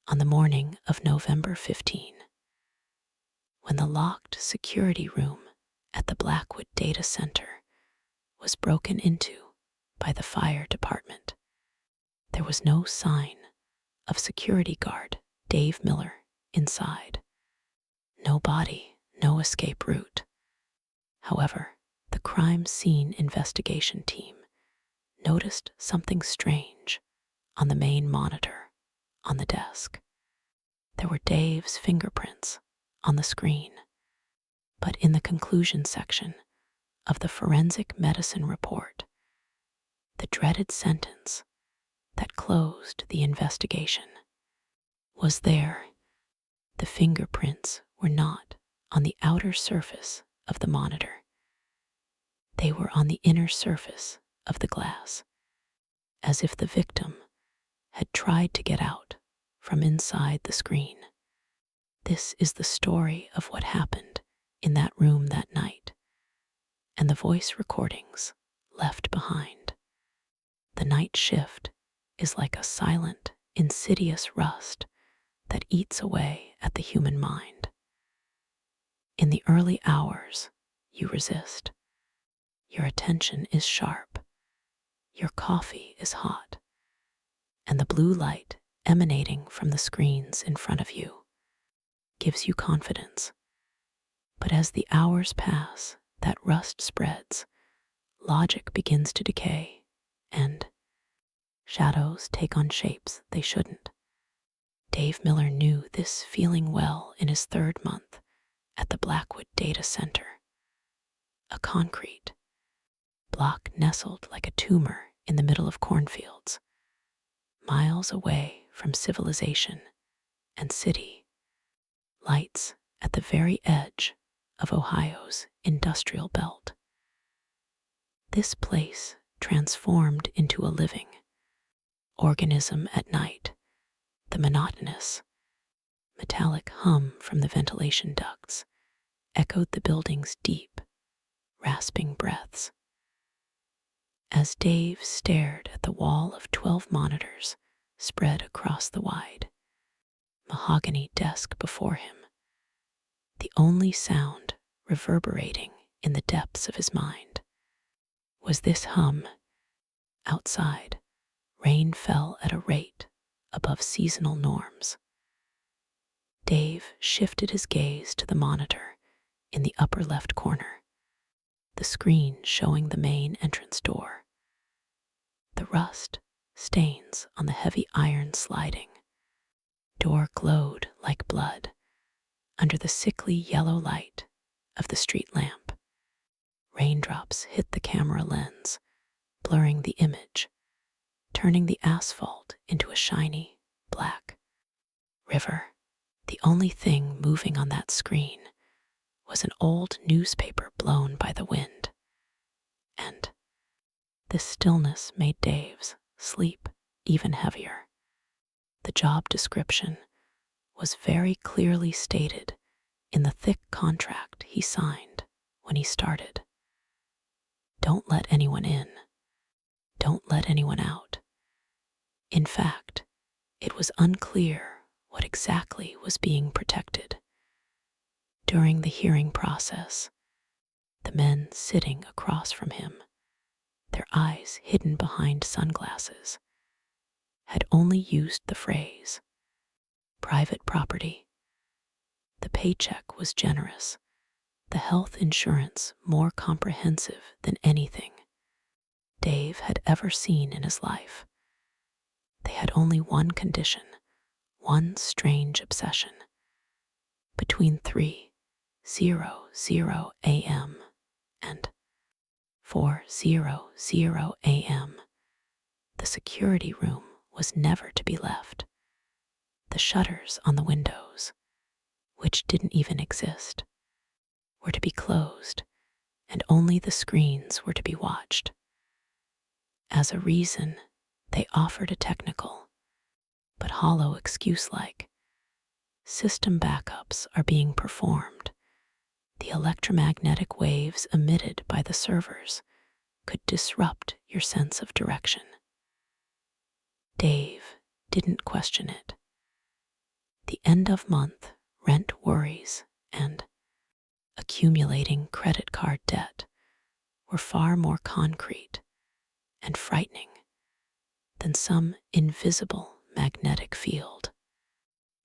on the morning of November 15, when the locked security room at the Blackwood Data Center was broken into by the fire department. There was no sign of security guard Dave Miller inside. No body, no escape route. However, the crime scene investigation team noticed something strange on the main monitor on the desk. There were Dave's fingerprints on the screen, but in the conclusion section of the forensic medicine report, the dreaded sentence that closed the investigation was there. The fingerprints were not on the outer surface of the monitor. They were on the inner surface of the glass, as if the victim had tried to get out from inside the screen. This is the story of what happened in that room that night, and the voice recordings left behind. The night shift is like a silent, insidious rust that eats away at the human mind. In the early hours, you resist. Your attention is sharp. Your coffee is hot. And the blue light emanating from the screens in front of you gives you confidence. But as the hours pass, that rust spreads, logic begins to decay, and shadows take on shapes they shouldn't. Dave Miller knew this feeling well in his third month at the Blackwood Data Center. A concrete block nestled like a tumor in the middle of cornfields, miles away from civilization and city, lights at the very edge of Ohio's industrial belt. This place transformed into a living organism at night. The monotonous, metallic hum from the ventilation ducts echoed the building's deep, rasping breaths. As Dave stared at the wall of 12 monitors spread across the wide, mahogany desk before him, the only sound reverberating in the depths of his mind was this hum. Outside, rain fell at a rate above seasonal norms. Dave shifted his gaze to the monitor in the upper left corner, the screen showing the main entrance door. The rust stains on the heavy iron sliding. Door glowed like blood under the sickly yellow light of the street lamp. Raindrops hit the camera lens, blurring the image, turning the asphalt into a shiny, black river. The only thing moving on that screen was an old newspaper blown by the wind. And this stillness made Dave's sleep even heavier. The job description was very clearly stated in the thick contract he signed when he started. Don't let anyone in. Don't let anyone out. In fact, it was unclear what exactly was being protected. During the hearing process, the men sitting across from him, their eyes hidden behind sunglasses, had only used the phrase private property. The paycheck was generous, the health insurance more comprehensive than anything Dave had ever seen in his life. They had only one condition, one strange obsession. Between 3:00 a.m. and 4:00 a.m., the security room was never to be left. The shutters on the windows, which didn't even exist, were to be closed, and only the screens were to be watched. As a reason, they offered a technical, but hollow excuse like, system backups are being performed. The electromagnetic waves emitted by the servers could disrupt your sense of direction. Dave didn't question it. The end-of-month rent worries and accumulating credit card debt were far more concrete and frightening than some invisible magnetic field.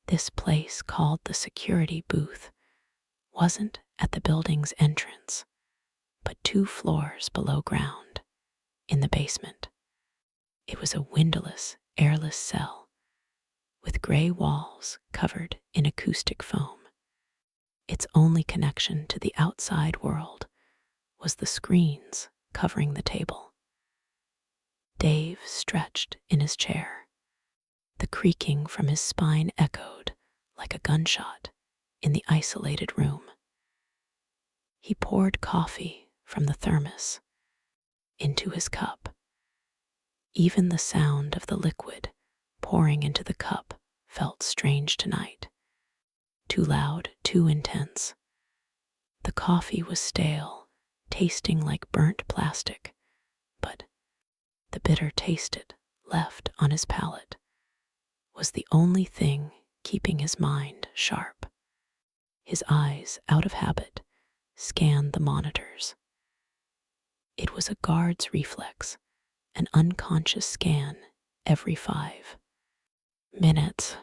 This place, called the security booth, wasn't at the building's entrance, but 2 floors below ground, in the basement. It was a windowless, airless cell, with gray walls covered in acoustic foam. Its only connection to the outside world was the screens covering the table. Dave stretched in his chair. The creaking from his spine echoed like a gunshot in the isolated room. He poured coffee from the thermos into his cup. Even the sound of the liquid pouring into the cup felt strange tonight. Too loud, too intense. The coffee was stale, tasting like burnt plastic, but the bitter taste it left on his palate was the only thing keeping his mind sharp. His eyes, out of habit, scanned the monitors. It was a guard's reflex, an unconscious scan every 5 minutes.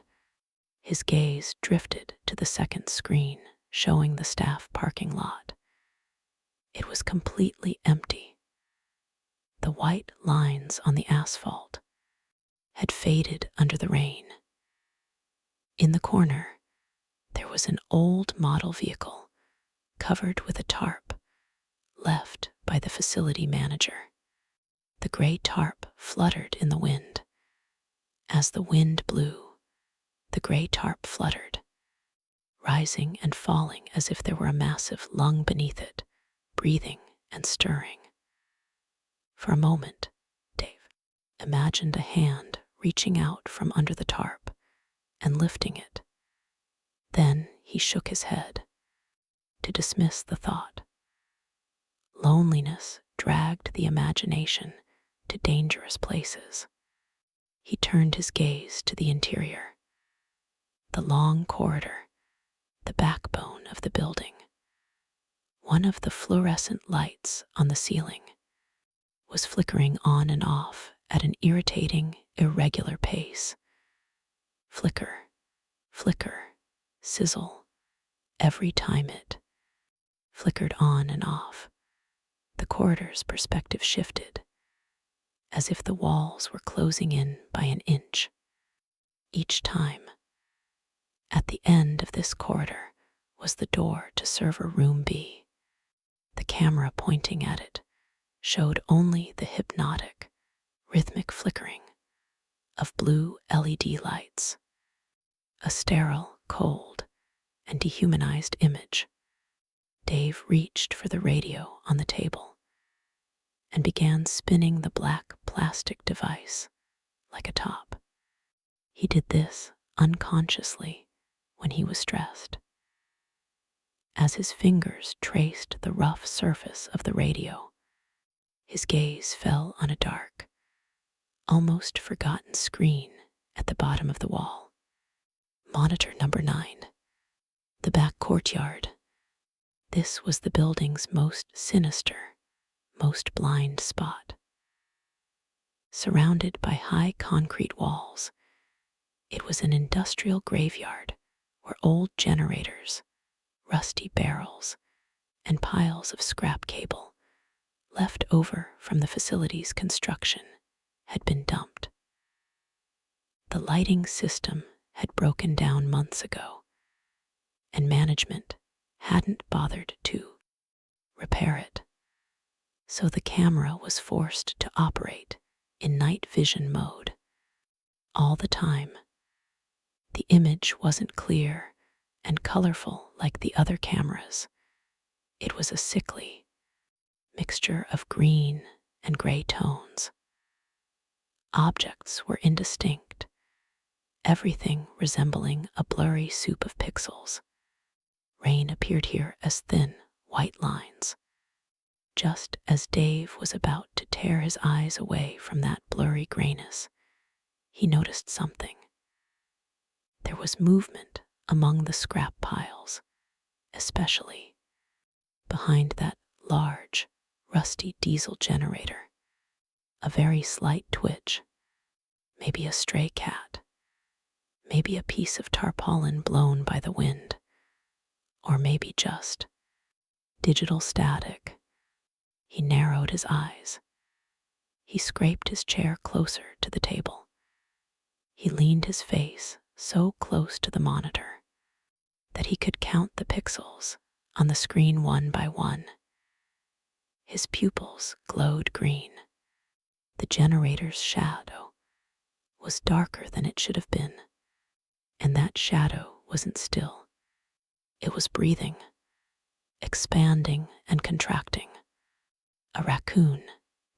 His gaze drifted to the second screen, showing the staff parking lot. It was completely empty. The white lines on the asphalt had faded under the rain. In the corner, there was an old model vehicle covered with a tarp left by the facility manager. The gray tarp fluttered in the wind. As the wind blew, the gray tarp fluttered, rising and falling as if there were a massive lung beneath it, breathing and stirring. For a moment, Dave imagined a hand reaching out from under the tarp and lifting it. Then he shook his head to dismiss the thought. Loneliness dragged the imagination to dangerous places. He turned his gaze to the interior. The long corridor, the backbone of the building. One of the fluorescent lights on the ceiling was flickering on and off at an irritating, irregular pace. Flicker, flicker, sizzle, every time it flickered on and off. The corridor's perspective shifted, as if the walls were closing in by an inch. Each time. At the end of this corridor was the door to server room B. The camera pointing at it showed only the hypnotic, rhythmic flickering of blue LED lights. A sterile, cold, and dehumanized image. Dave reached for the radio on the table and began spinning the black plastic device like a top. He did this unconsciously when he was stressed. As his fingers traced the rough surface of the radio, his gaze fell on a dark, almost forgotten screen at the bottom of the wall. Monitor number 9. The back courtyard. This was the building's most sinister, most blind spot. Surrounded by high concrete walls, it was an industrial graveyard where old generators, rusty barrels, and piles of scrap cable left over from the facility's construction had been dumped. The lighting system had broken down months ago, and management hadn't bothered to repair it. So the camera was forced to operate in night vision mode. All the time, the image wasn't clear and colorful like the other cameras. It was a sickly mixture of green and gray tones. Objects were indistinct, everything resembling a blurry soup of pixels. Rain appeared here as thin, white lines. Just as Dave was about to tear his eyes away from that blurry grayness, he noticed something. There was movement among the scrap piles, especially behind that large, rusty diesel generator. A very slight twitch, maybe a stray cat, maybe a piece of tarpaulin blown by the wind, or maybe just digital static. He narrowed his eyes. He scraped his chair closer to the table. He leaned his face so close to the monitor that he could count the pixels on the screen one by one. His pupils glowed green. The generator's shadow was darker than it should have been, and that shadow wasn't still. It was breathing, expanding and contracting. A raccoon,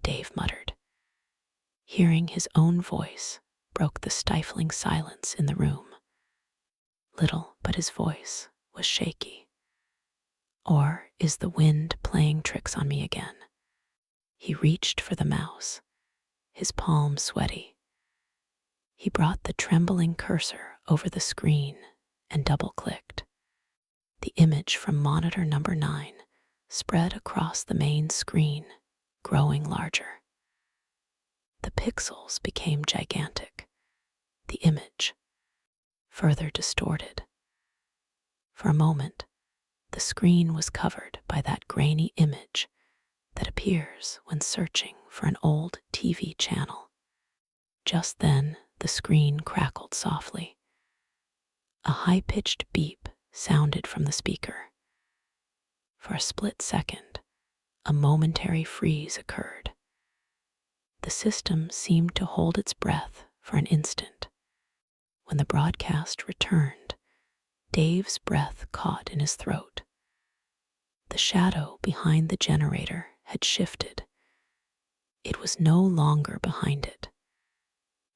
Dave muttered. Hearing his own voice broke the stifling silence in the room. Little, but his voice was shaky. Or is the wind playing tricks on me again? He reached for the mouse, his palm sweaty. He brought the trembling cursor over the screen and double-clicked. The image from monitor number 9 spread across the main screen, growing larger. The pixels became gigantic. The image further distorted. For a moment, the screen was covered by that grainy image that appears when searching for an old TV channel. Just then, the screen crackled softly. A high-pitched beep sounded from the speaker. For a split second, a momentary freeze occurred. The system seemed to hold its breath for an instant. When the broadcast returned, Dave's breath caught in his throat. The shadow behind the generator had shifted. It was no longer behind it.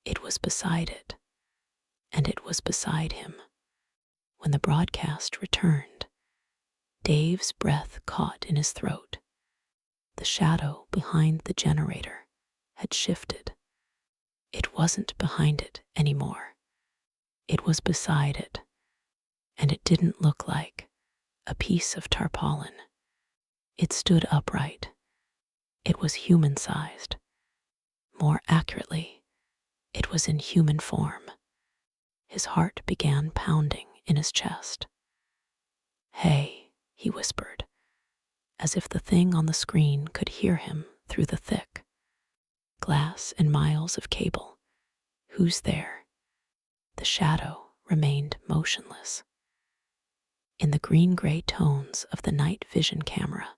It was beside it, and it was beside him. When the broadcast returned, Dave's breath caught in his throat. The shadow behind the generator had shifted. It wasn't behind it anymore. It was beside it, and it didn't look like a piece of tarpaulin. It stood upright. It was human-sized. More accurately, it was in human form. His heart began pounding in his chest. "Hey," he whispered, as if the thing on the screen could hear him through the thick glass and miles of cable. "Who's there?" The shadow remained motionless. In the green-gray tones of the night vision camera,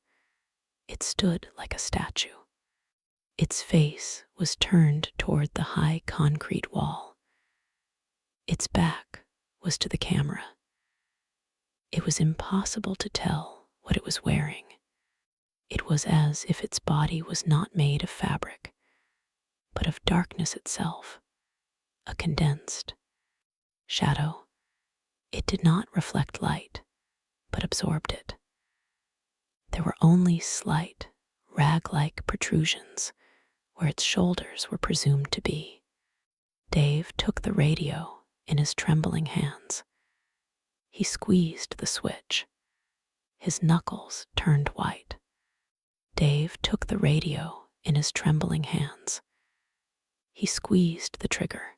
it stood like a statue. Its face was turned toward the high concrete wall. Its back was to the camera. It was impossible to tell what it was wearing. It was as if its body was not made of fabric, but of darkness itself, a condensed shadow. It did not reflect light, but absorbed it. There were only slight, rag-like protrusions where its shoulders were presumed to be. Dave took the radio in his trembling hands. He squeezed the switch. His knuckles turned white. Dave took the radio in his trembling hands. He squeezed the trigger.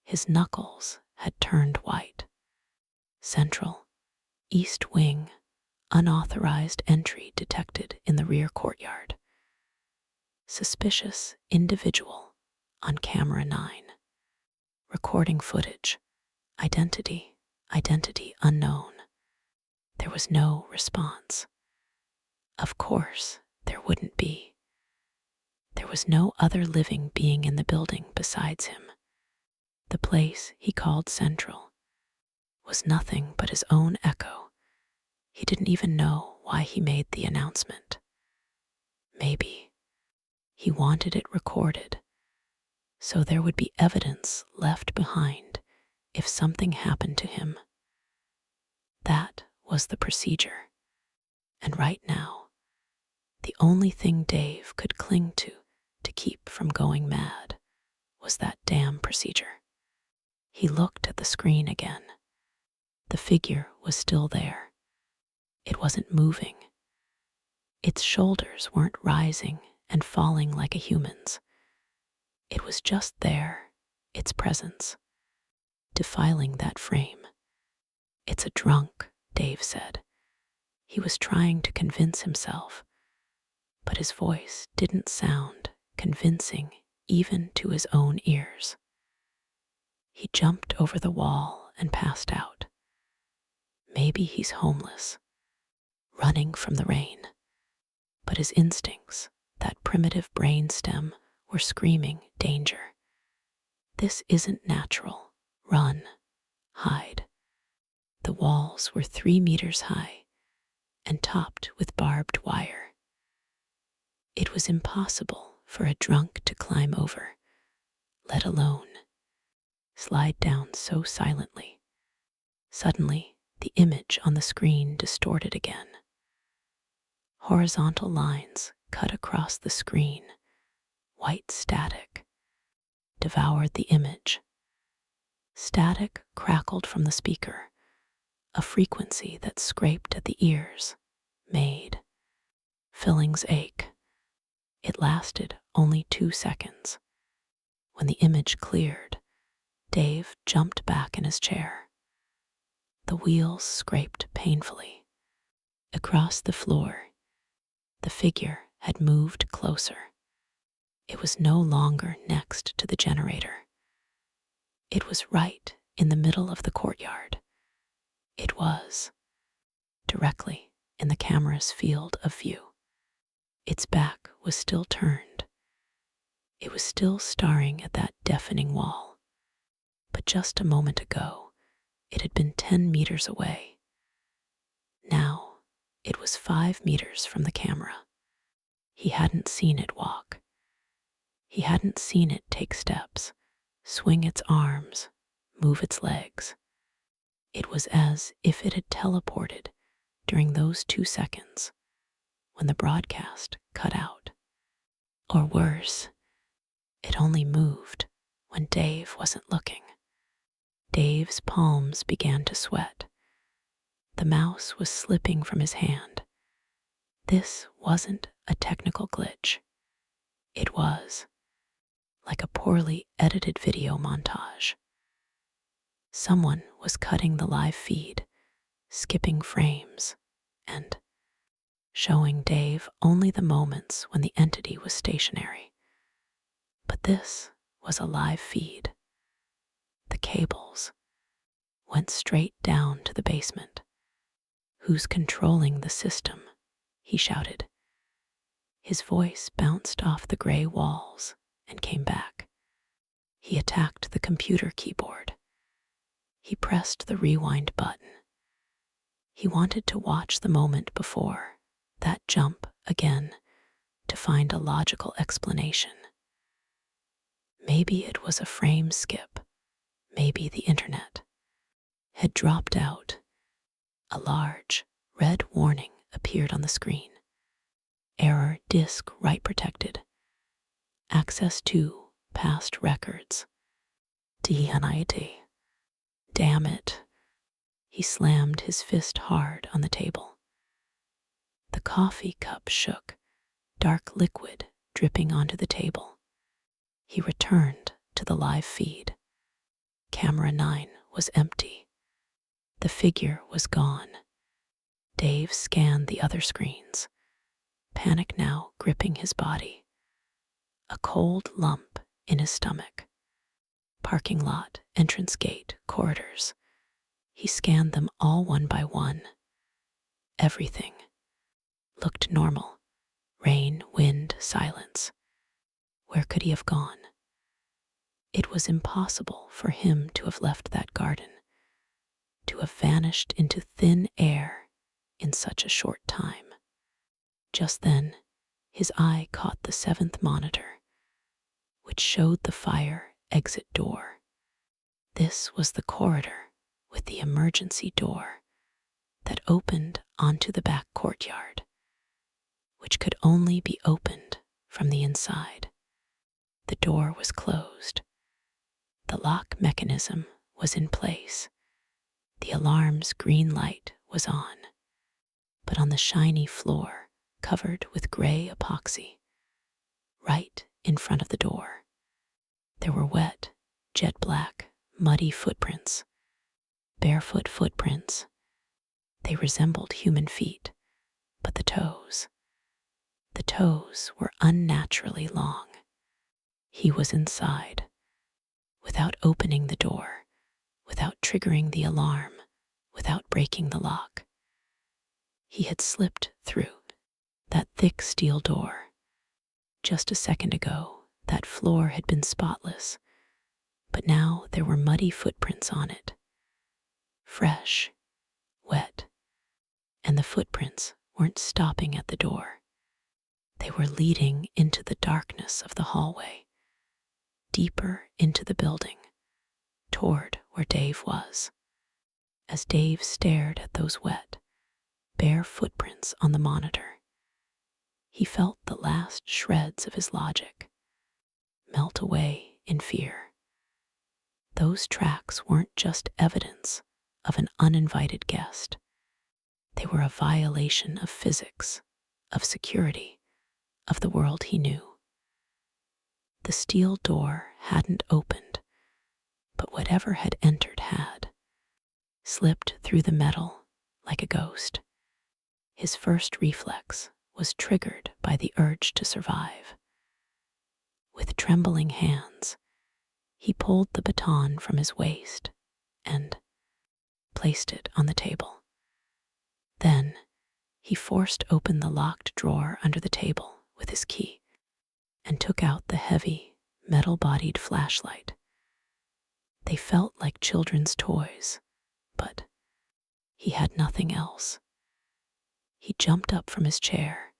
His knuckles had turned white. Central, East Wing, unauthorized entry detected in the rear courtyard. Suspicious individual on camera 9. Recording footage. Identity unknown. There was no response. Of course, there wouldn't be. There was no other living being in the building besides him. The place he called Central was nothing but his own echo. He didn't even know why he made the announcement. Maybe he wanted it recorded, so there would be evidence left behind if something happened to him. That was the procedure. And right now, the only thing Dave could cling to keep from going mad was that damn procedure. He looked at the screen again. The figure was still there. It wasn't moving. Its shoulders weren't rising and falling like a human's. It was just there, its presence, defiling that frame. "It's a drunk," Dave said. He was trying to convince himself, but his voice didn't sound convincing even to his own ears. He jumped over the wall and passed out. Maybe he's homeless, running from the rain. But his instincts, that primitive brainstem, were screaming danger. This isn't natural. Run. Hide. The walls were 3 meters high and topped with barbed wire. It was impossible for a drunk to climb over, let alone slide down so silently. Suddenly, the image on the screen distorted again. Horizontal lines cut across the screen. White static devoured the image. Static crackled from the speaker, a frequency that scraped at the ears, made fillings ache. It lasted only 2 seconds. When the image cleared, Dave jumped back in his chair. The wheels scraped painfully. Across the floor, the figure had moved closer. It was no longer next to the generator. It was right in the middle of the courtyard. It was directly in the camera's field of view. Its back was still turned. It was still staring at that deafening wall. But just a moment ago, it had been 10 meters away. Now, it was 5 meters from the camera. He hadn't seen it walk. He hadn't seen it take steps, swing its arms, move its legs. It was as if it had teleported during those 2 seconds when the broadcast cut out. Or worse, it only moved when Dave wasn't looking. Dave's palms began to sweat. The mouse was slipping from his hand. This wasn't a technical glitch. It was like a poorly edited video montage. Someone was cutting the live feed, skipping frames, and showing Dave only the moments when the entity was stationary. But this was a live feed. The cables went straight down to the basement. "Who's controlling the system?" he shouted. His voice bounced off the gray walls and came back. He attacked the computer keyboard. He pressed the rewind button. He wanted to watch the moment before, that jump again, to find a logical explanation. Maybe it was a frame skip. Maybe the internet had dropped out. A large, red warning appeared on the screen. Error disk write protected. Access to past records. DNIT. Damn it. He slammed his fist hard on the table. The coffee cup shook, dark liquid dripping onto the table. He returned to the live feed. Camera 9 was empty. The figure was gone. Dave scanned the other screens, panic now gripping his body. A cold lump in his stomach. Parking lot, entrance gate, corridors. He scanned them all one by one. Everything looked normal. Rain, wind, silence. Where could he have gone? It was impossible for him to have left that garden, to have vanished into thin air in such a short time. Just then, his eye caught the 7th monitor, which showed the fire exit door. This was the corridor with the emergency door that opened onto the back courtyard, which could only be opened from the inside. The door was closed. The lock mechanism was in place. The alarm's green light was on, but on the shiny floor, covered with gray epoxy, right in front of the door, there were wet, jet black, muddy footprints, barefoot footprints. They resembled human feet, but the toes were unnaturally long. He was inside. Without opening the door, without triggering the alarm, without breaking the lock, he had slipped through that thick steel door. Just a second ago, that floor had been spotless, but now there were muddy footprints on it. Fresh, wet, and the footprints weren't stopping at the door. They were leading into the darkness of the hallway, deeper into the building, toward where Dave was. As Dave stared at those wet, bare footprints on the monitor, he felt the last shreds of his logic melt away in fear. Those tracks weren't just evidence of an uninvited guest. They were a violation of physics, of security, of the world he knew. The steel door hadn't opened, but whatever had entered had slipped through the metal like a ghost. His first reflex was triggered by the urge to survive. With trembling hands, he pulled the baton from his waist and placed it on the table. Then he forced open the locked drawer under the table with his key and took out the heavy, metal-bodied flashlight. They felt like children's toys, but he had nothing else. He jumped up from his chair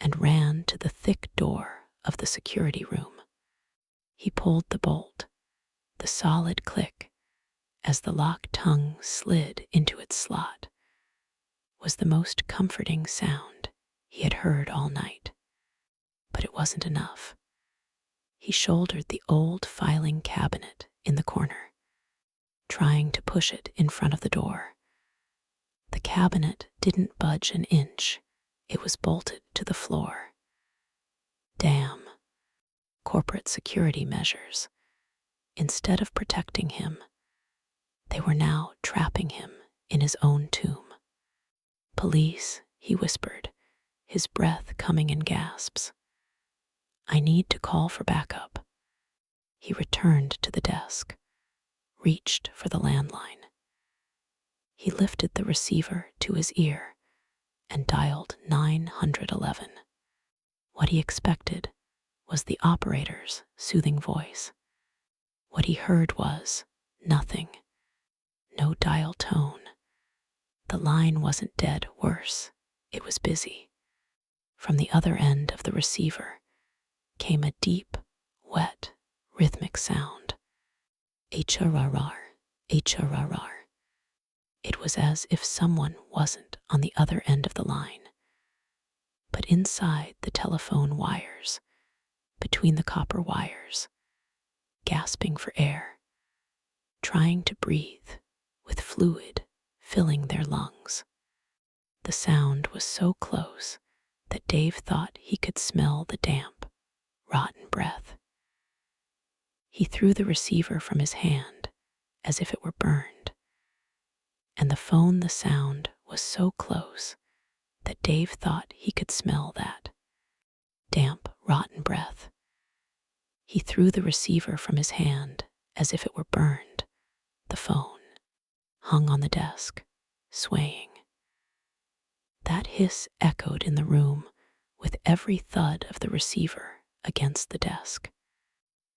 and ran to the thick door of the security room. He pulled the bolt. The solid click as the lock tongue slid into its slot was the most comforting sound he had heard all night. But it wasn't enough. He shouldered the old filing cabinet in the corner, trying to push it in front of the door. The cabinet didn't budge an inch. It was bolted to the floor. Damn. Corporate security measures. Instead of protecting him, they were now trapping him in his own tomb. Police, he whispered, his breath coming in gasps. I need to call for backup. He returned to the desk, reached for the landline. He lifted the receiver to his ear and dialed 911. What he expected was the operator's soothing voice. What he heard was nothing. No dial tone. The line wasn't dead, worse, it was busy. From the other end of the receiver came a deep, wet, rhythmic sound. H-a-rar-rar, H-a-rar-rar. It was as if someone wasn't on the other end of the line, but inside the telephone wires, between the copper wires, gasping for air, trying to breathe with fluid filling their lungs. The sound was so close that Dave thought he could smell the damp, rotten breath. He threw the receiver from his hand as if it were burned, and the sound was so close that Dave thought he could smell that damp, rotten breath. He threw the receiver from his hand as if it were burned. The phone hung on the desk, swaying. That hiss echoed in the room with every thud of the receiver against the desk.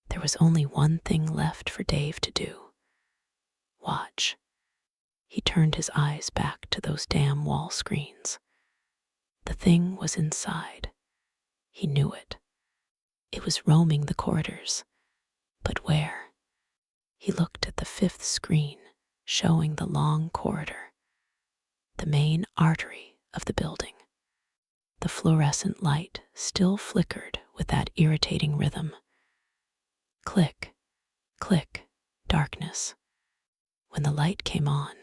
There was only one thing left for Dave to do. Watch. He turned his eyes back to those damn wall screens. The thing was inside. He knew it. It was roaming the corridors. But where? He looked at the fifth screen, showing the long corridor, the main artery of the building. The fluorescent light still flickered with that irritating rhythm. Click, click, darkness. When the light came on,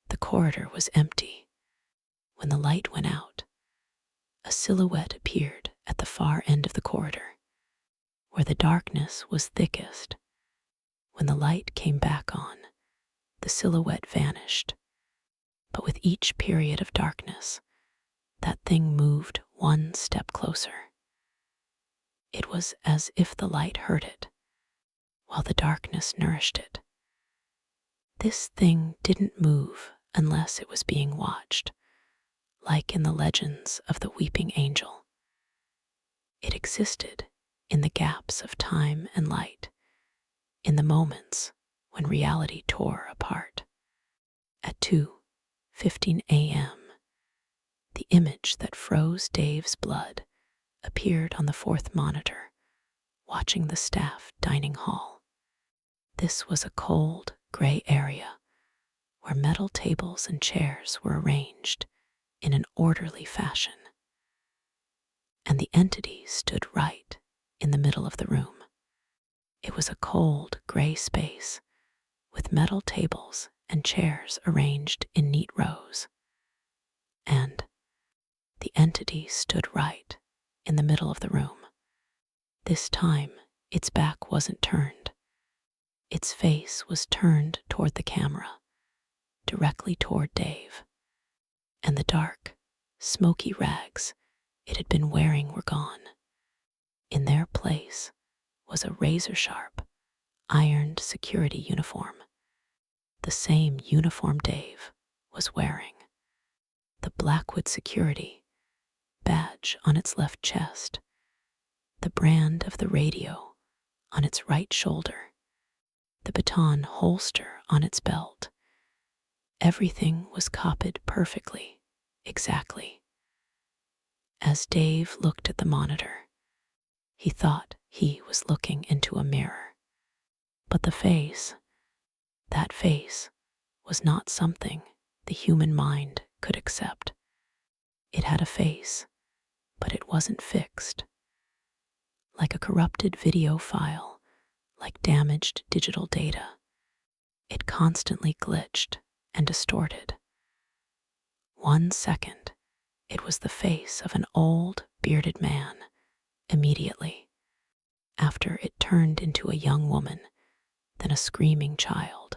the corridor was empty. When the light went out, a silhouette appeared at the far end of the corridor, where the darkness was thickest. When the light came back on, the silhouette vanished. But with each period of darkness, that thing moved one step closer. It was as if the light heard it, while the darkness nourished it. This thing didn't move unless it was being watched, like in the legends of the weeping angel. It existed in the gaps of time and light, in the moments when reality tore apart. At 2:15 a.m., the image that froze Dave's blood appeared on the fourth monitor, watching the staff dining hall. This was a cold, gray area where metal tables and chairs were arranged in an orderly fashion. And the entity stood right in the middle of the room. It was a cold, gray space with metal tables and chairs arranged in neat rows. And the entity stood right in the middle of the room. This time, its back wasn't turned. Its face was turned toward the camera, directly toward Dave. And the dark, smoky rags it had been wearing were gone. In their place was a razor-sharp, ironed security uniform, the same uniform Dave was wearing. The Blackwood security badge on its left chest, the brand of the radio on its right shoulder, the baton holster on its belt. Everything was copied perfectly, exactly. As Dave looked at the monitor, he thought he was looking into a mirror. But the face, that face, was not something the human mind could accept. It had a face, but it wasn't fixed. Like a corrupted video file, like damaged digital data, it constantly glitched and distorted. 1 second, it was the face of an old, bearded man. Immediately, after it turned into a young woman, then a screaming child.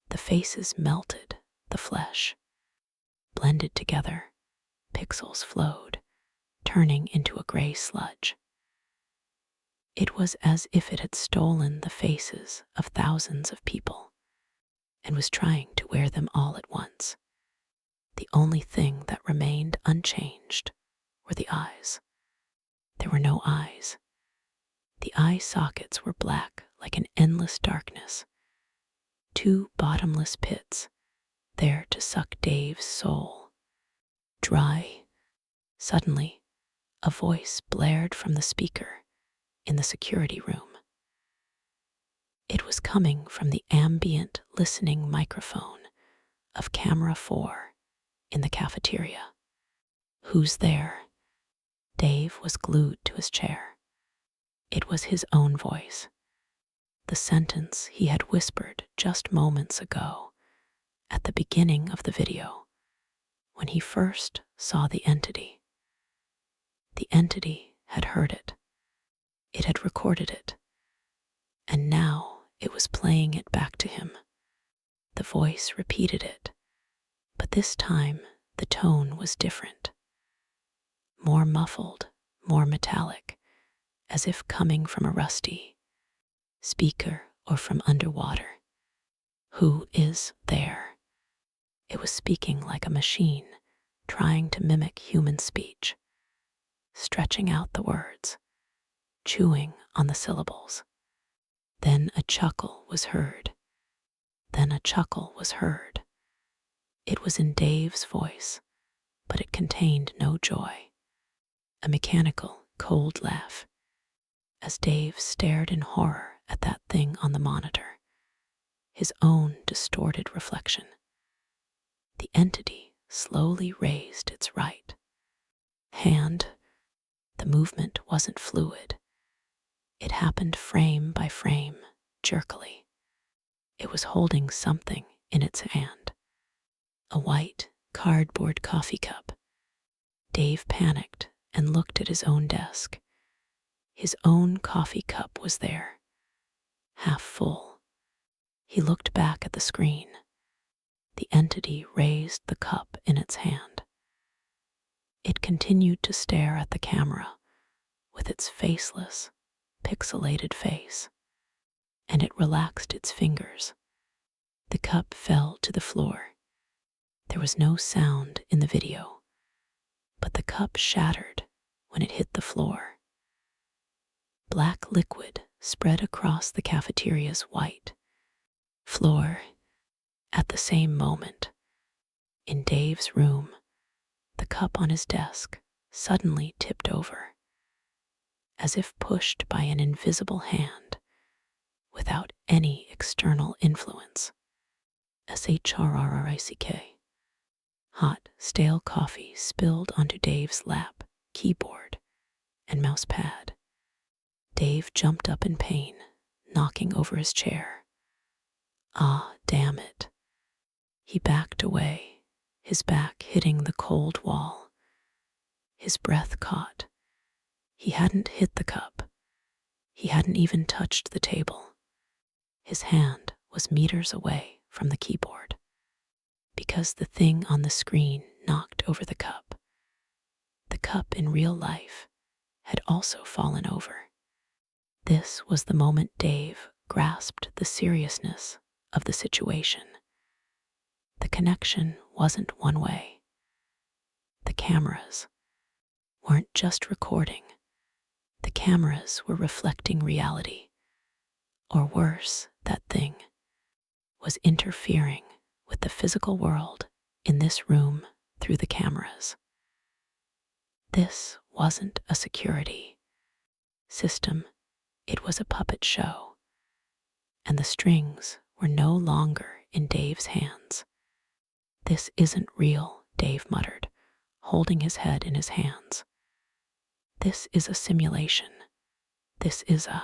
The faces melted, the flesh blended together, pixels flowed, turning into a gray sludge. It was as if it had stolen the faces of thousands of people and was trying to wear them all at once. The only thing that remained unchanged were the eyes. There were no eyes. The eye sockets were black like an endless darkness, 2 bottomless pits there to suck Dave's soul. Dry. Suddenly, a voice blared from the speaker in the security room. It was coming from the ambient listening microphone of camera 4 in the cafeteria. "Who's there?" Dave was glued to his chair. It was his own voice, the sentence he had whispered just moments ago at the beginning of the video when he first saw the entity. The entity had heard it. It had recorded it. And now it was playing it back to him. The voice repeated it, but this time the tone was different. More muffled, more metallic, as if coming from a rusty speaker or from underwater. "Who is there?" It was speaking like a machine, trying to mimic human speech, stretching out the words, chewing on the syllables. Then a chuckle was heard. Then a chuckle was heard. It was in Dave's voice, but it contained no joy. A mechanical, cold laugh, as Dave stared in horror at that thing on the monitor, his own distorted reflection. The entity slowly raised its right hand. The movement wasn't fluid. It happened frame by frame, jerkily. It was holding something in its hand. A white, cardboard coffee cup. Dave panicked and looked at his own desk. His own coffee cup was there, half full. He looked back at the screen. The entity raised the cup in its hand. It continued to stare at the camera with its faceless, pixelated face, and it relaxed its fingers. The cup fell to the floor. There was no sound in the video, but the cup shattered when it hit the floor. Black liquid spread across the cafeteria's white floor. At the same moment, in Dave's room, the cup on his desk suddenly tipped over, as if pushed by an invisible hand without any external influence. SHRRICK. Hot, stale coffee spilled onto Dave's lap, keyboard, and mouse pad. Dave jumped up in pain, knocking over his chair. Ah, damn it. He backed away, his back hitting the cold wall. His breath caught. He hadn't hit the cup. He hadn't even touched the table. His hand was meters away from the keyboard, because the thing on the screen knocked over the cup. The cup in real life had also fallen over. This was the moment Dave grasped the seriousness of the situation. The connection wasn't one way. The cameras weren't just recording. The cameras were reflecting reality. Or worse, that thing was interfering with the physical world in this room through the cameras. This wasn't a security system. It was a puppet show. And the strings were no longer in Dave's hands. This isn't real, Dave muttered, holding his head in his hands. This is a simulation. This is a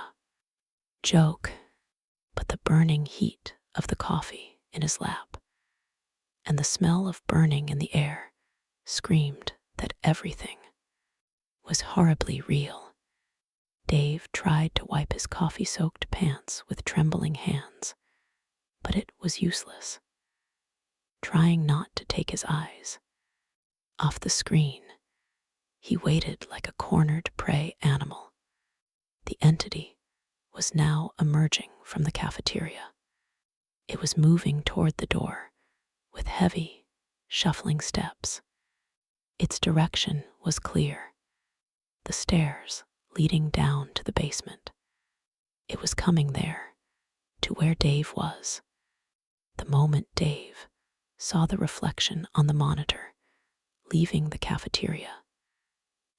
joke. But the burning heat of the coffee in his lap and the smell of burning in the air screamed that everything was horribly real. Dave tried to wipe his coffee-soaked pants with trembling hands, but it was useless. Trying not to take his eyes off the screen, he waited like a cornered prey animal. The entity was now emerging from the cafeteria. It was moving toward the door with heavy, shuffling steps. Its direction was clear. The stairs leading down to the basement. It was coming there, to where Dave was. The moment Dave saw the reflection on the monitor, leaving the cafeteria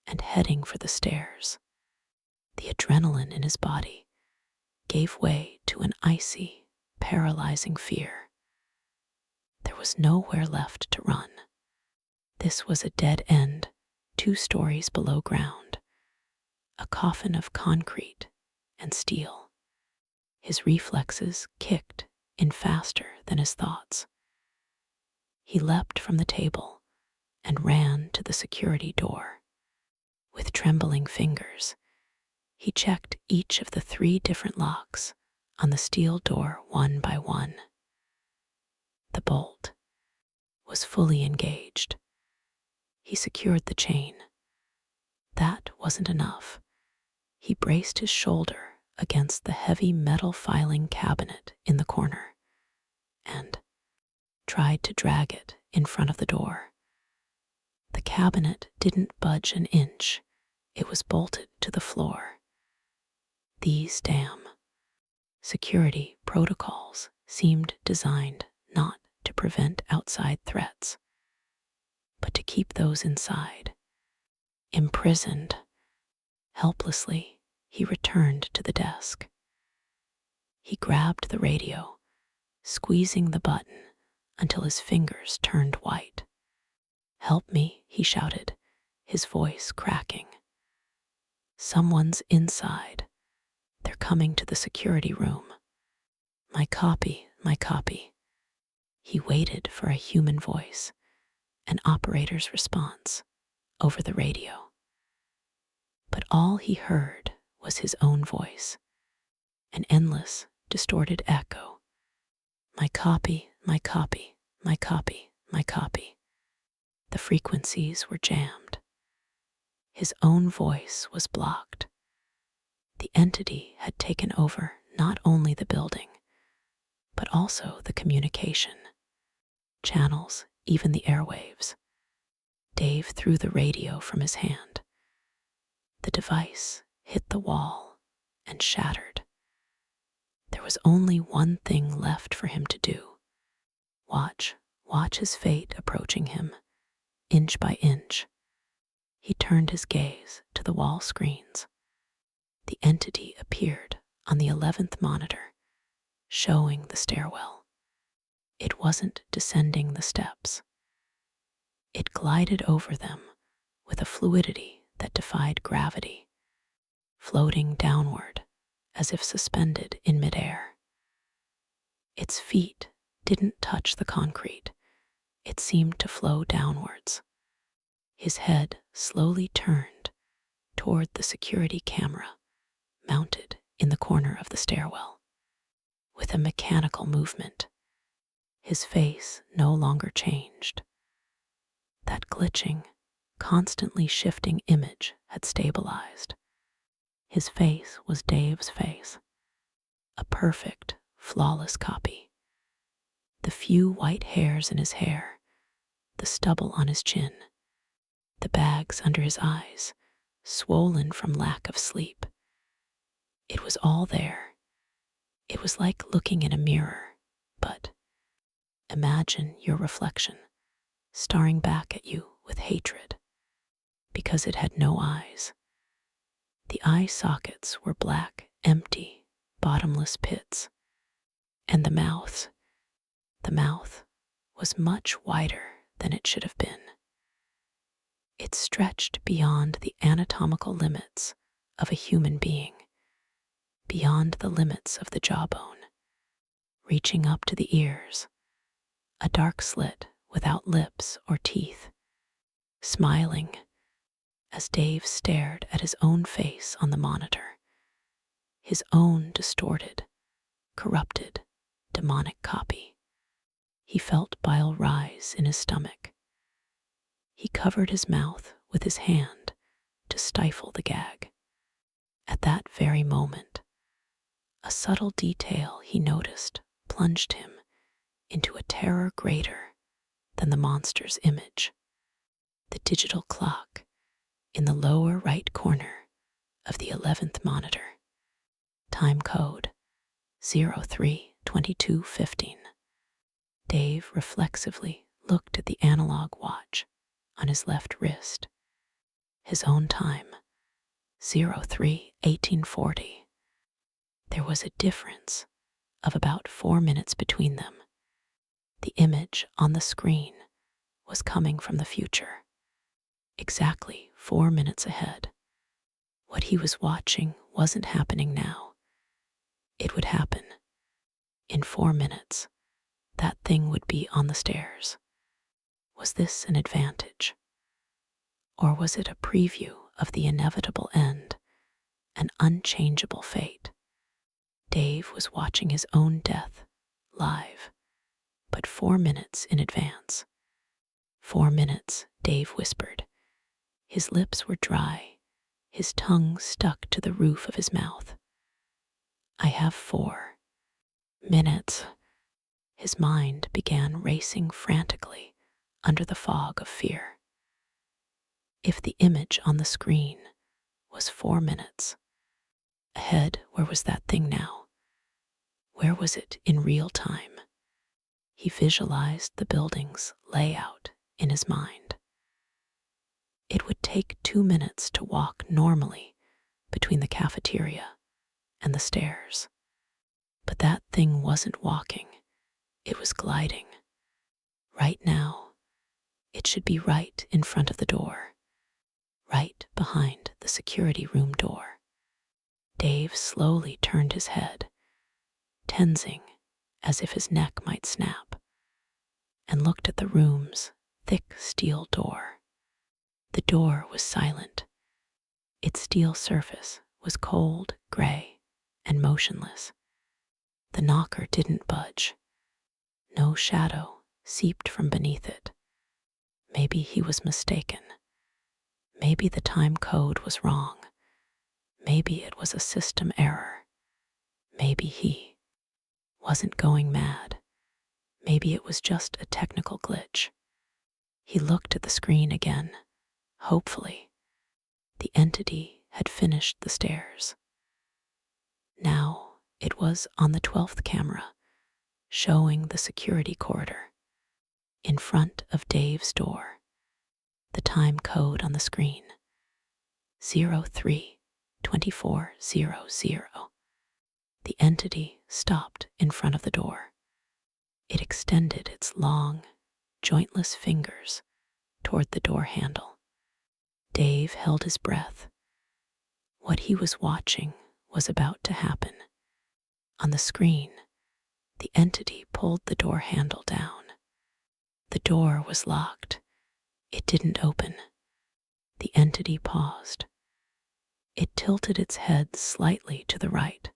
and heading for the stairs, the adrenaline in his body gave way to an icy, paralyzing fear. There was nowhere left to run. This was a dead end, 2 stories below ground, a coffin of concrete and steel. His reflexes kicked in faster than his thoughts. He leapt from the table and ran to the security door. With trembling fingers, he checked each of the 3 different locks on the steel door one by one. The bolt was fully engaged. He secured the chain. That wasn't enough. He braced his shoulder against the heavy metal filing cabinet in the corner and tried to drag it in front of the door. The cabinet didn't budge an inch. It was bolted to the floor. These damn security protocols seemed designed not to prevent outside threats, but to keep those inside imprisoned. Helplessly, he returned to the desk. He grabbed the radio, squeezing the button until his fingers turned white. "Help me," he shouted, his voice cracking. "Someone's inside. They're coming to the security room." My copy," my copy. He waited for a human voice, an operator's response, over the radio. But all he heard was his own voice, an endless, distorted echo. My copy, my copy, my copy, my copy. The frequencies were jammed. His own voice was blocked. The entity had taken over not only the building, but also the communication, channels, even the airwaves. Dave threw the radio from his hand. The device hit the wall and shattered. There was only one thing left for him to do. Watch his fate approaching him, inch by inch. He turned his gaze to the wall screens. The entity appeared on the 11th monitor, showing the stairwell. It wasn't descending the steps. It glided over them with a fluidity that defied gravity, floating downward as if suspended in midair. Its feet didn't touch the concrete. It seemed to flow downwards. His head slowly turned toward the security camera mounted in the corner of the stairwell. With a mechanical movement, his face no longer changed. That glitching, constantly shifting image had stabilized. His face was Dave's face, a perfect, flawless copy. The few white hairs in his hair, the stubble on his chin, the bags under his eyes, swollen from lack of sleep. It was all there. It was like looking in a mirror, but imagine your reflection staring back at you with hatred, because it had no eyes. The eye sockets were black, empty, bottomless pits, and the mouth was much wider than it should have been. It stretched beyond the anatomical limits of a human being, beyond the limits of the jawbone, reaching up to the ears, a dark slit without lips or teeth, smiling as Dave stared at his own face on the monitor, his own distorted, corrupted, demonic copy. He felt bile rise in his stomach. He covered his mouth with his hand to stifle the gag. At that very moment, a subtle detail he noticed plunged him into a terror greater than the monster's image. The digital clock in the lower right corner of the 11th monitor. Time code 03:22:15. Dave reflexively looked at the analog watch on his left wrist. His own time, 03:18:40. There was a difference of about 4 minutes between them. The image on the screen was coming from the future, exactly 4 minutes ahead. What he was watching wasn't happening now. It would happen. In 4 minutes, that thing would be on the stairs. Was this an advantage? Or was it a preview of the inevitable end, an unchangeable fate? Dave was watching his own death, live, but 4 minutes in advance. 4 minutes, Dave whispered. His lips were dry, his tongue stuck to the roof of his mouth. I have 4 minutes. His mind began racing frantically under the fog of fear. If the image on the screen was 4 minutes ahead, where was that thing now? Where was it in real time? He visualized the building's layout in his mind. It would take 2 minutes to walk normally between the cafeteria and the stairs. But that thing wasn't walking, it was gliding. Right now, it should be right in front of the door, right behind the security room door. Dave slowly turned his head, tensing as if his neck might snap, and looked at the room's thick steel door. The door was silent. Its steel surface was cold, gray, and motionless. The knocker didn't budge. No shadow seeped from beneath it. Maybe he was mistaken. Maybe the time code was wrong. Maybe it was a system error. Maybe he wasn't going mad. Maybe it was just a technical glitch. He looked at the screen again. Hopefully, the entity had finished the stairs. Now it was on the 12th camera, showing the security corridor. In front of Dave's door, the time code on the screen, 03-2400. The entity stopped in front of the door. It extended its long, jointless fingers toward the door handle. Dave held his breath. What he was watching was about to happen. On the screen, the entity pulled the door handle down. The door was locked. It didn't open. The entity paused. It tilted its head slightly to the right,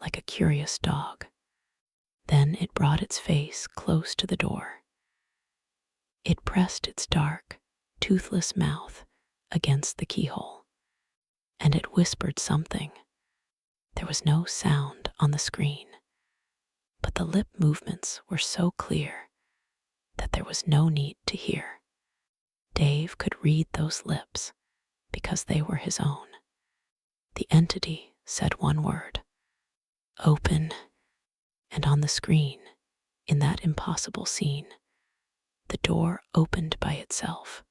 like a curious dog. Then it brought its face close to the door. It pressed its dark, toothless mouth against the keyhole, and it whispered something. There was no sound on the screen, but the lip movements were so clear that there was no need to hear. Dave could read those lips because they were his own. The entity said one word, "Open," and on the screen, in that impossible scene, the door opened by itself.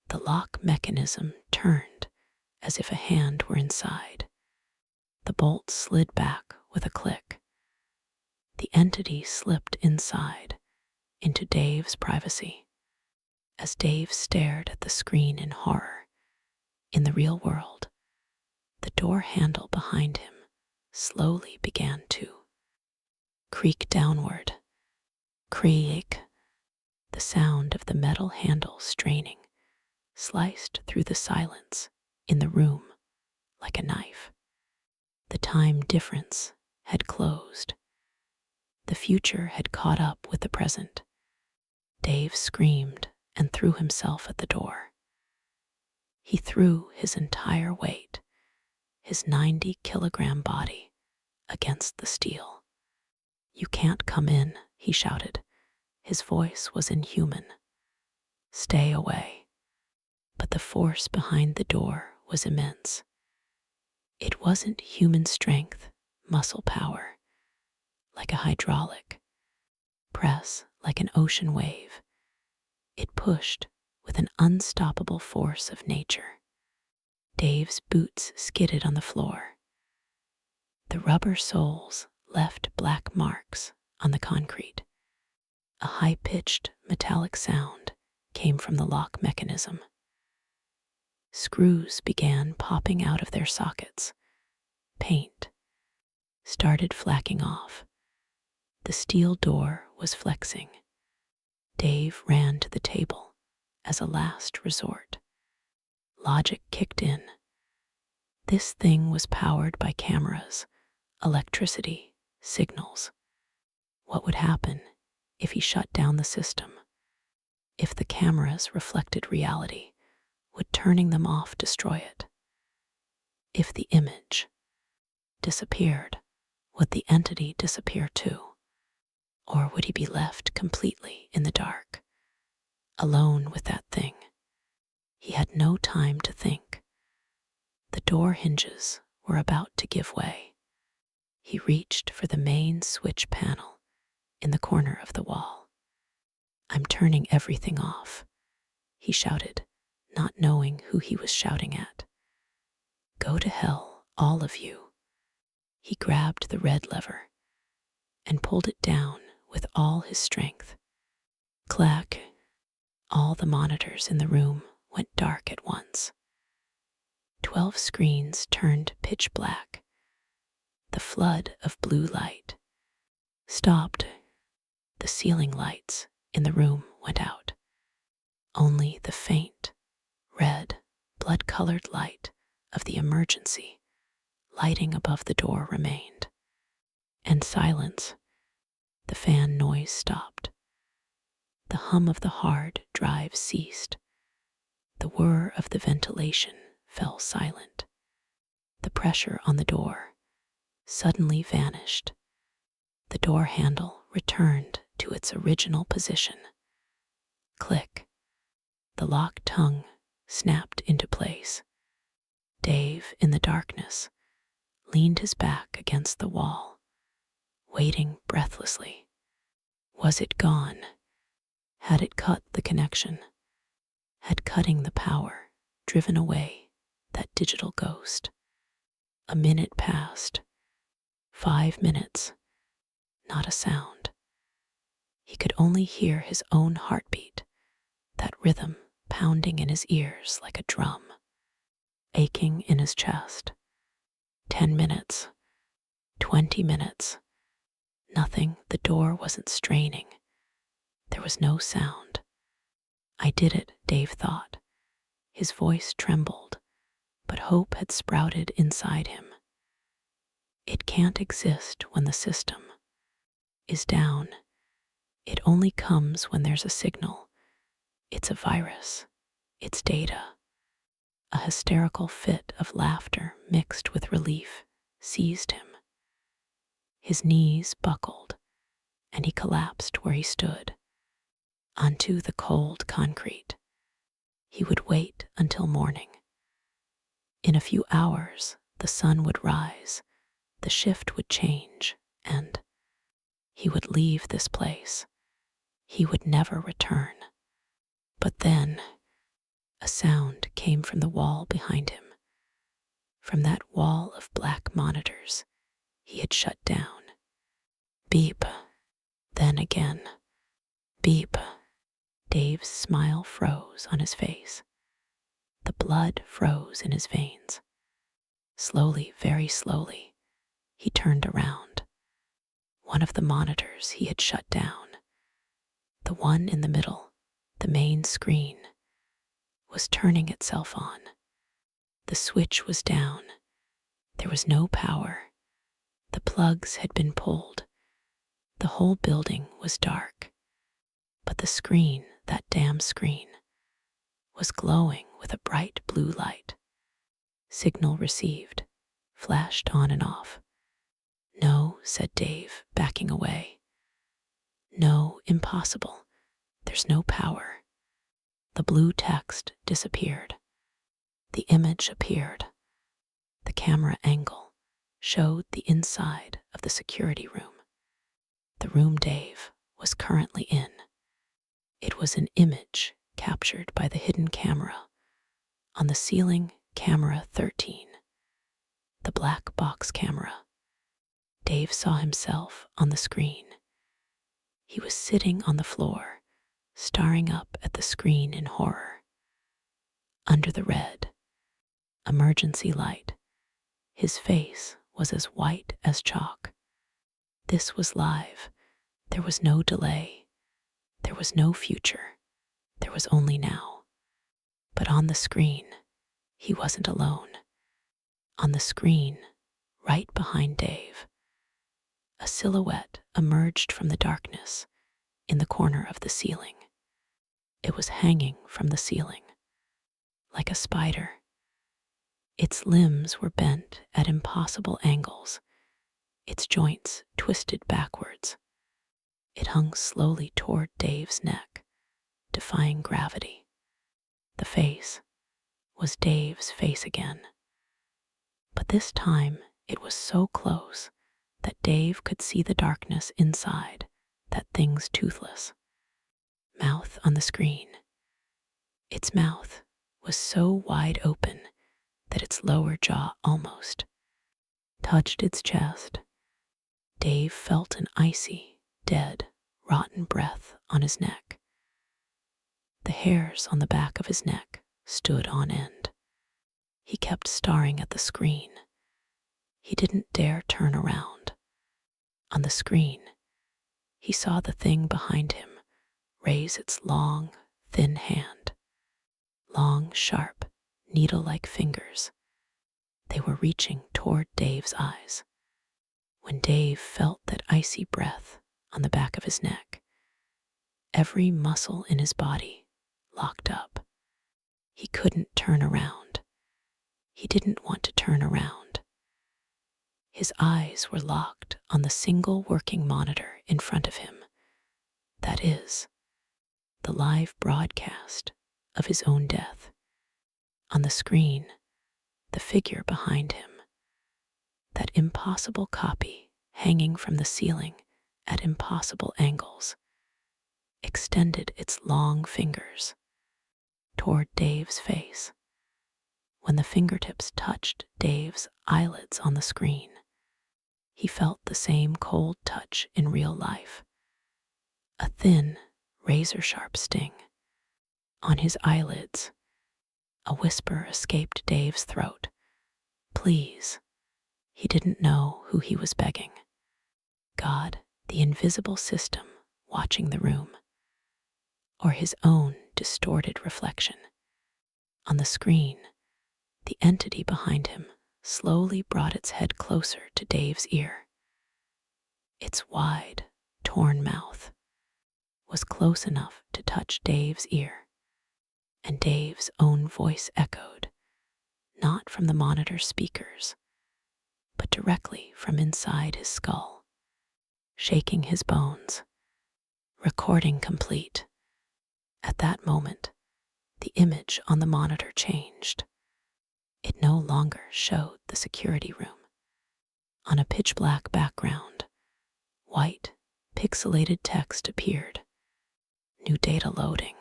The lock mechanism turned as if a hand were inside. The bolt slid back with a click. The entity slipped inside, into Dave's privacy. As Dave stared at the screen in horror, in the real world, the door handle behind him slowly began to creak downward. Creak. The sound of the metal handle straining sliced through the silence in the room like a knife. The time difference had closed. The future had caught up with the present. Dave screamed and threw himself at the door. He threw his entire weight, his 90-kilogram body, against the steel. "You can't come in," he shouted. His voice was inhuman. "Stay away." But the force behind the door was immense. It wasn't human strength, muscle power, like a hydraulic press, like an ocean wave. It pushed with an unstoppable force of nature. Dave's boots skidded on the floor. The rubber soles left black marks on the concrete. A high-pitched metallic sound came from the lock mechanism. Screws began popping out of their sockets. Paint started flacking off. The steel door was flexing. Dave ran to the table as a last resort. Logic kicked in. This thing was powered by cameras, electricity, signals. What would happen if he shut down the system? If the cameras reflected reality, would turning them off destroy it? If the image disappeared, would the entity disappear too? Or would he be left completely in the dark, alone with that thing? He had no time to think. The door hinges were about to give way. He reached for the main switch panel in the corner of the wall. "I'm turning everything off," he shouted, not knowing who he was shouting at. "Go to hell, all of you." He grabbed the red lever and pulled it down with all his strength. Clack! All the monitors in the room went dark at once. 12 screens turned pitch black. The flood of blue light stopped. The ceiling lights in the room went out. Only the faint, red, blood-colored light of the emergency lighting above the door remained. And silence. The fan noise stopped. The hum of the hard drive ceased. The whir of the ventilation fell silent. The pressure on the door suddenly vanished. The door handle returned to its original position. Click. The locked tongue snapped into place. Dave, in the darkness, leaned his back against the wall, waiting breathlessly. Was it gone? Had it cut the connection? Had cutting the power driven away that digital ghost? A minute passed. 5 minutes. Not a sound. He could only hear his own heartbeat, that rhythm pounding in his ears like a drum, aching in his chest. 10 minutes. 20 minutes. Nothing. The door wasn't straining. There was no sound. I did it, Dave thought. His voice trembled, but hope had sprouted inside him. It can't exist when the system is down. It only comes when there's a signal. It's a virus. It's data. A hysterical fit of laughter mixed with relief seized him. His knees buckled, and he collapsed where he stood, onto the cold concrete. He would wait until morning. In a few hours, the sun would rise, the shift would change, and he would leave this place. He would never return. But then, a sound came from the wall behind him, from that wall of black monitors he had shut down. Beep. Then again. Beep. Dave's smile froze on his face. The blood froze in his veins. Slowly, very slowly, he turned around. One of the monitors he had shut down, the one in the middle, the main screen, was turning itself on. The switch was down. There was no power. The plugs had been pulled. The whole building was dark. But the screen, that damn screen, was glowing with a bright blue light. Signal received, flashed on and off. No, said Dave, backing away. No, impossible. There's no power. The blue text disappeared. The image appeared. The camera angle showed the inside of the security room. The room Dave was currently in. It was an image captured by the hidden camera. On the ceiling, camera 13. The black box camera. Dave saw himself on the screen. He was sitting on the floor, staring up at the screen in horror. Under the red, emergency light, his face was as white as chalk. This was live. There was no delay. There was no future. There was only now. But on the screen, he wasn't alone. On the screen, right behind Dave, a silhouette emerged from the darkness in the corner of the ceiling. It was hanging from the ceiling, like a spider. Its limbs were bent at impossible angles, its joints twisted backwards. It hung slowly toward Dave's neck, defying gravity. The face was Dave's face again. But this time it was so close that Dave could see the darkness inside that thing's toothless mouth on the screen. Its mouth was so wide open that its lower jaw almost touched its chest. Dave felt an icy, dead, rotten breath on his neck. The hairs on the back of his neck stood on end. He kept staring at the screen. He didn't dare turn around. On the screen, he saw the thing behind him raise its long, thin hand. Long, sharp, needle-like fingers. They were reaching toward Dave's eyes. When Dave felt that icy breath on the back of his neck, every muscle in his body locked up. He couldn't turn around. He didn't want to turn around. His eyes were locked on the single working monitor in front of him. That is, the live broadcast of his own death. On the screen, the figure behind him, that impossible copy hanging from the ceiling at impossible angles, extended its long fingers toward Dave's face. When the fingertips touched Dave's eyelids on the screen, he felt the same cold touch in real life. A thin, razor-sharp sting. On his eyelids, a whisper escaped Dave's throat. Please. He didn't know who he was begging. God, the invisible system watching the room, or his own distorted reflection. On the screen, the entity behind him slowly brought its head closer to Dave's ear. Its wide, torn mouth was close enough to touch Dave's ear, and Dave's own voice echoed, not from the monitor speakers, but directly from inside his skull, shaking his bones. Recording complete. At that moment, the image on the monitor changed. It no longer showed the security room. On a pitch-black background, white, pixelated text appeared. New data loading,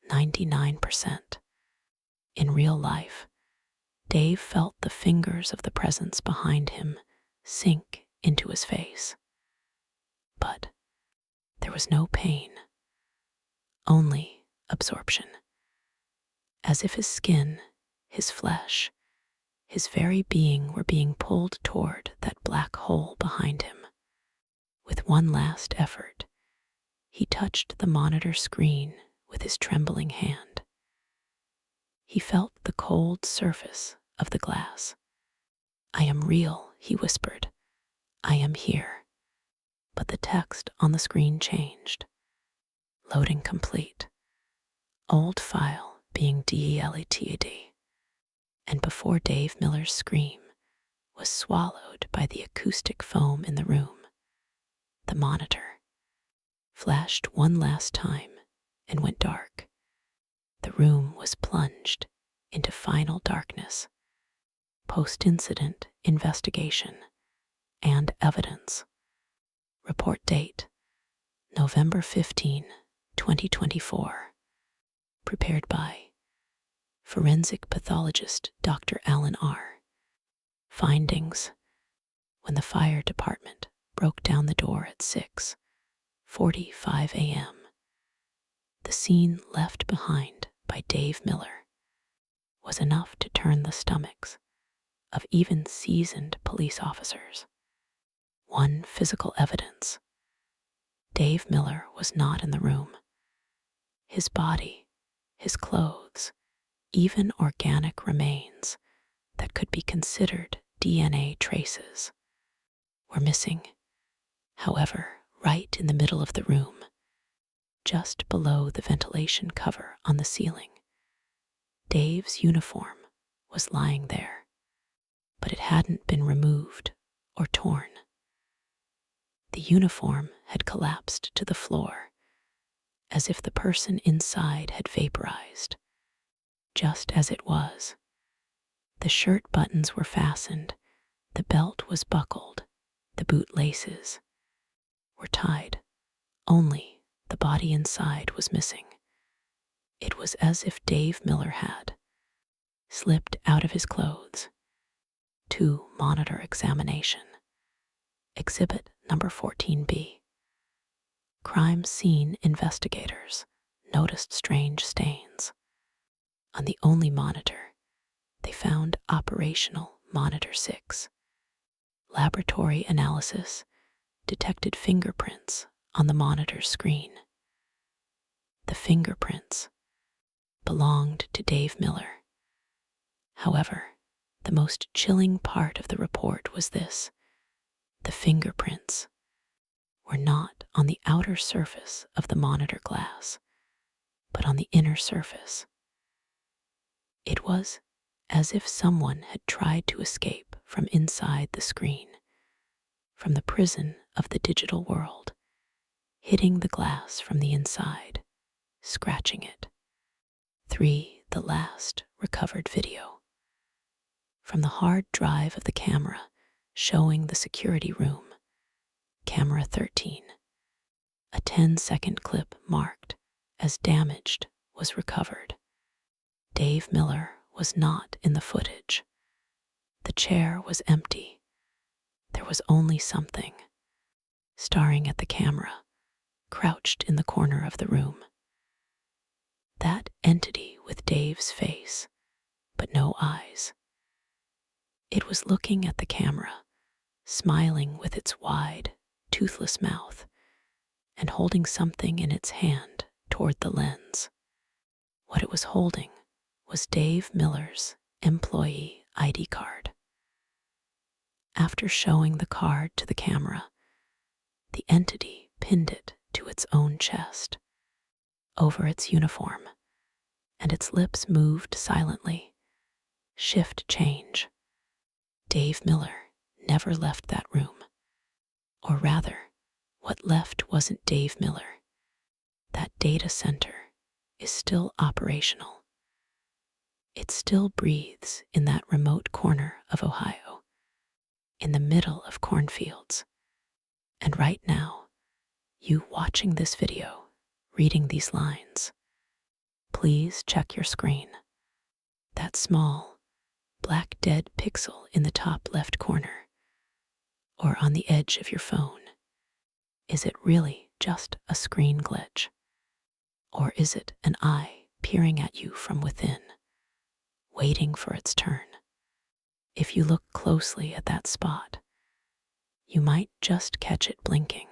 99%. In real life, Dave felt the fingers of the presence behind him sink into his face. But there was no pain, only absorption. As if his skin, his flesh, his very being were being pulled toward that black hole behind him. With one last effort, he touched the monitor screen with his trembling hand. He felt the cold surface of the glass. I am real, he whispered. I am here. But the text on the screen changed. Loading complete. Old file being deleted. And before Dave Miller's scream was swallowed by the acoustic foam in the room, the monitor flashed one last time and went dark. The room was plunged into final darkness. Post-incident investigation and evidence. Report date, November 15, 2024. Prepared by forensic pathologist Dr. Alan R. Findings: when the fire department broke down the door at 6:45 a.m., the scene left behind by Dave Miller was enough to turn the stomachs of even seasoned police officers. One physical evidence: Dave Miller was not in the room. His body, his clothes, even organic remains that could be considered DNA traces were missing. However, right in the middle of the room, just below the ventilation cover on the ceiling, Dave's uniform was lying there, but it hadn't been removed or torn. The uniform had collapsed to the floor, as if the person inside had vaporized. Just as it was. The shirt buttons were fastened, the belt was buckled, the boot laces were tied. Only the body inside was missing. It was as if Dave Miller had slipped out of his clothes to monitor examination. Exhibit number 14B. Crime scene investigators noticed strange stains. On the only monitor, they found operational monitor 6. Laboratory analysis detected fingerprints on the monitor screen. The fingerprints belonged to Dave Miller. However, the most chilling part of the report was this: the fingerprints were not on the outer surface of the monitor glass, but on the inner surface. It was as if someone had tried to escape from inside the screen, from the prison of the digital world, hitting the glass from the inside, scratching it. 3. The last recovered video. From the hard drive of the camera showing the security room, camera 13, a 10-second clip marked as damaged was recovered. Dave Miller was not in the footage. The chair was empty. There was only something staring at the camera, crouched in the corner of the room. That entity with Dave's face, but no eyes. It was looking at the camera, smiling with its wide, toothless mouth, and holding something in its hand toward the lens. What it was holding was Dave Miller's employee ID card. After showing the card to the camera, the entity pinned it to its own chest, over its uniform, and its lips moved silently. Shift change. Dave Miller never left that room. Or rather, what left wasn't Dave Miller. That data center is still operational. It still breathes in that remote corner of Ohio, in the middle of cornfields. And right now, you watching this video, reading these lines, please check your screen. That small, black dead pixel in the top left corner, or on the edge of your phone. Is it really just a screen glitch? Or is it an eye peering at you from within, waiting for its turn? If you look closely at that spot, you might just catch it blinking.